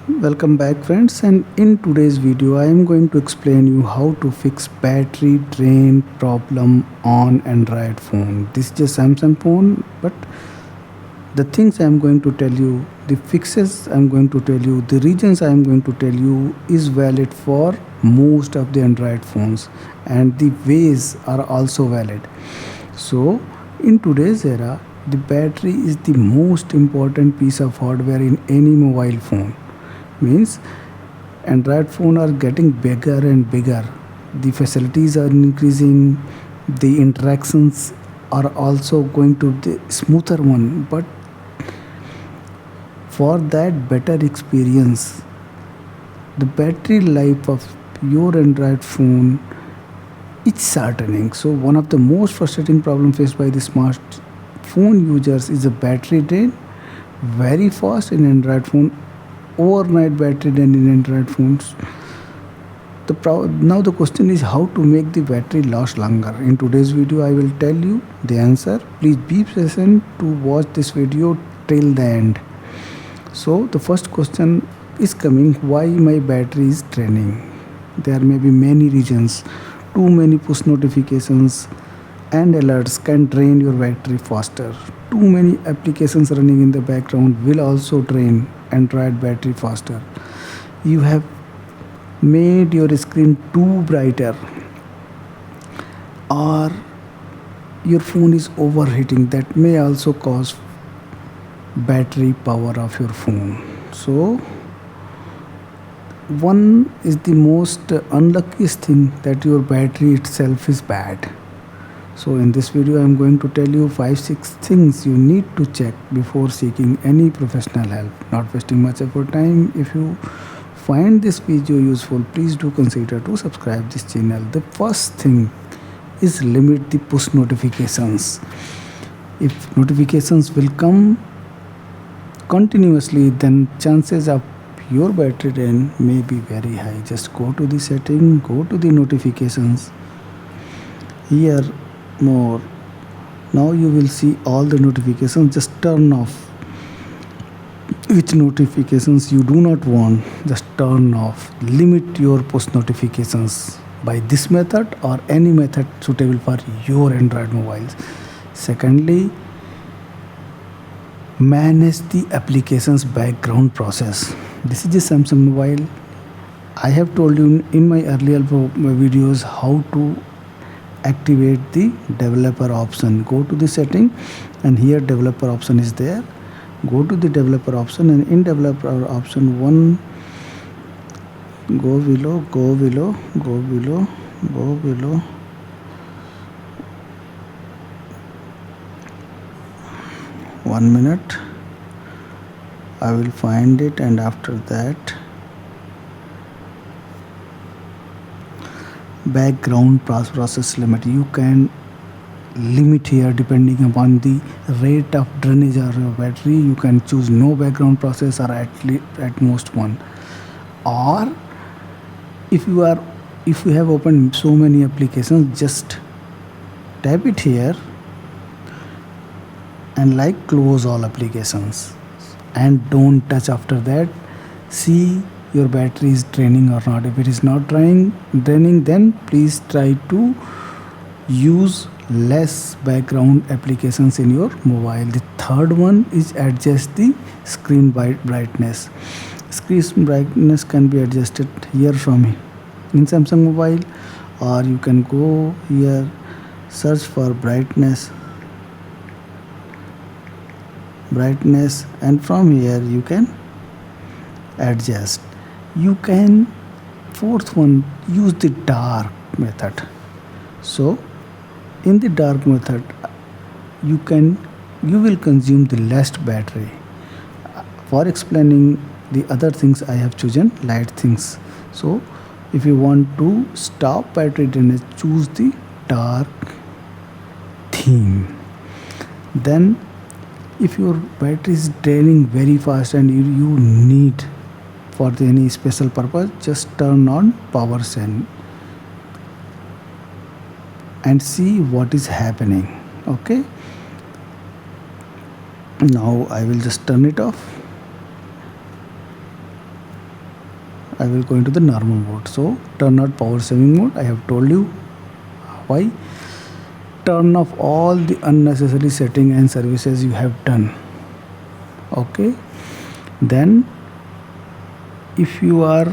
Welcome back friends, and in today's video I am going to explain you how to fix battery drain problem on Android phone. This is a Samsung phone, but the things I am going to tell you, the fixes I am going to tell you, the reasons I am going to tell you is valid for most of the Android phones, and the ways are also valid. So in today's era, the battery is the most important piece of hardware in any mobile phone. Means Android phone are getting bigger and bigger. The facilities are increasing. The interactions are also going to the smoother one. But for that better experience, the battery life of your Android phone is shortening. So one of the most frustrating problem faced by the smartphone users is the battery drain. Very fast in Android phone, overnight battery drain in Android phones. Now the question is how to make the battery last longer. In today's video, I will tell you the answer. Please be patient to watch this video till the end. So the first question is coming: why my battery is draining? There may be many reasons. Too many push notifications and alerts can drain your battery faster. Too many applications running in the background will also drain Android battery faster. You have made your screen too brighter, or your phone is overheating. That may also cause battery power of your phone. So one is the most unluckiest thing that your battery itself is bad. So in this video I am going to tell you 5-6 things you need to check before seeking any professional help. Not wasting much of your time. If you find this video useful, please do consider to subscribe this channel. The first thing is limit the push notifications. If notifications will come continuously, then chances of your battery drain may be very high. Just go to the setting, go to the notifications. Here more. Now you will see all the notifications. Just turn off which notifications you do not want. Just turn off. Limit your push notifications by this method or any method suitable for your Android mobiles. Secondly, manage the applications background process. This is a Samsung mobile. I have told you in my earlier videos how to activate the developer option. Go to the setting, and here developer option is there. Go to the developer option, and in developer option one, go below, go below, go below, go below. One minute, I will find it, and after that background process limit. You can limit here depending upon the rate of drainage of your battery. You can choose no background process or at most one. Or if you have opened so many applications, just tap it here and like close all applications and don't touch after that. See your battery is draining or not. If it is not draining, then please try to use less background applications in your mobile. The third one is adjust the screen brightness. Screen brightness can be adjusted here from in Samsung mobile, or you can go here, search for brightness, and from here you can adjust. You can, fourth one, use the dark method. So in the dark method you will consume the less battery. For explaining the other things, I have chosen light things. So if you want to stop battery drainage, choose the dark theme. Then if your battery is draining very fast and you need for any special purpose, just turn on power send and see what is happening. Okay, now I will just turn it off. I will go into the normal mode. So turn out power saving mode. I have told you why. Turn off all the unnecessary setting and services you have done. Okay. Then if you are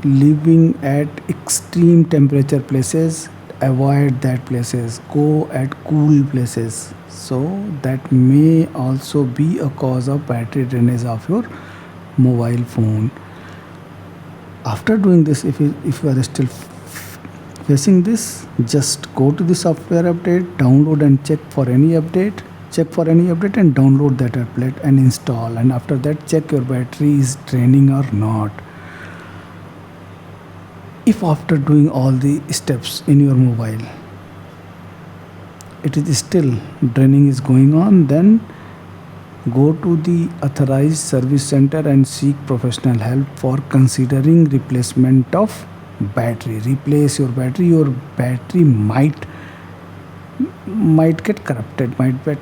living at extreme temperature places, avoid that places, go at cool places, so that may also be a cause of battery drainage of your mobile phone. After doing this, if you are still facing this, just go to the software update, download and check for any update and download that update and install, and after that check your battery is draining or not. If after doing all the steps in your mobile it is still draining is going on, then go to the authorized service center and seek professional help for considering replacement of battery. Replace your battery. Your battery might get corrupted, might get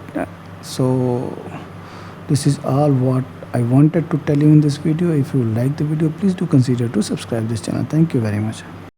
so this is all what I wanted to tell you in this video. If you like the video, please do consider to subscribe this channel. Thank you very much.